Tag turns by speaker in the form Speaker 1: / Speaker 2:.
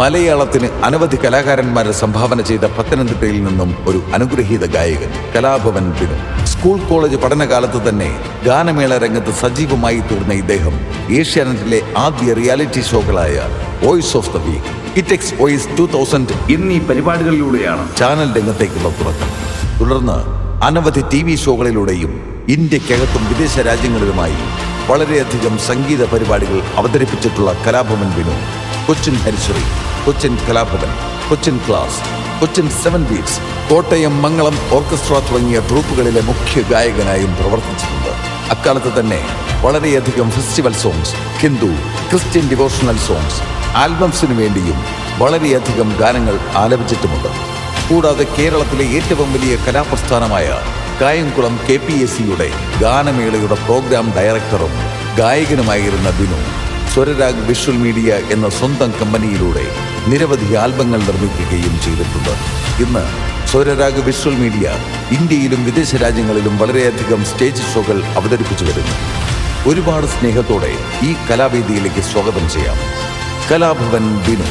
Speaker 1: മലയാളത്തിന് അനവധി കലാകാരന്മാരെ സംഭാവന ചെയ്ത പത്തനംതിട്ടയിൽ നിന്നും ഒരു അനുഗ്രഹീത ഗായകൻ കലാഭവൻ ബിനു. സ്കൂൾ കോളേജ് പഠനകാലത്ത് തന്നെ ഗാനമേള രംഗത്ത് സജീവമായി തീർന്ന ഇദ്ദേഹം ഏഷ്യാനെറ്റിലെ ആദ്യ റിയാലിറ്റി ഷോകളായ വോയിസ് ഓഫ് ദ വീക്ക്, ഇറ്റെക്സ് വോയിസ് 2000 എന്നീ പരിപാടികളിലൂടെയാണ് ചാനൽ രംഗത്തേക്കുള്ള തുടക്കം. തുടർന്ന് അനവധി TV ഷോകളിലൂടെയും ഇന്ത്യക്കകത്തും വിദേശ രാജ്യങ്ങളിലുമായി വളരെയധികം സംഗീത പരിപാടികൾ അവതരിപ്പിച്ചിട്ടുള്ള Kalabhavan Binu Cochin Harisree, Cochin Kalabhavan, Cochin class, Cochin 7 beats, Kottayam Mangalam orchestra തുടങ്ങിയ ട്രൂപ്പുകളിലെ മുഖ്യ ഗായകനായും പ്രവർത്തിച്ചിട്ടുണ്ട്. അക്കാലത്ത് തന്നെ വളരെയധികം festival songs, Hindu, Christian devotional songs, ആൽബംസിനു വേണ്ടിയും വളരെയധികം ഗാനങ്ങൾ ആലപിച്ചിട്ടുമുണ്ട്. കൂടാതെ കേരളത്തിലെ ഏറ്റവും വലിയ കലാപ്രസ്ഥാനമായ കായംകുളം KPSCയുടെ ഗാനമേളയുടെ പ്രോഗ്രാം ഡയറക്ടറും ഗായകനുമായിരുന്ന ബിനു സ്വരരാഗ് വിഷ്വൽ മീഡിയ എന്ന സ്വന്തം കമ്പനിയിലൂടെ നിരവധി ആൽബങ്ങൾ നിർമ്മിക്കുകയും ചെയ്തിട്ടുണ്ട്. ഇന്ന് സ്വരരാഗ് വിഷ്വൽ മീഡിയ ഇന്ത്യയിലും വിദേശ രാജ്യങ്ങളിലും വളരെയധികം സ്റ്റേജ് ഷോകൾ അവതരിപ്പിച്ചു വരുന്നു. ഒരുപാട് സ്നേഹത്തോടെ ഈ കലാവേദിയിലേക്ക് സ്വാഗതം ചെയ്യാം കലാഭവൻ ബിനു.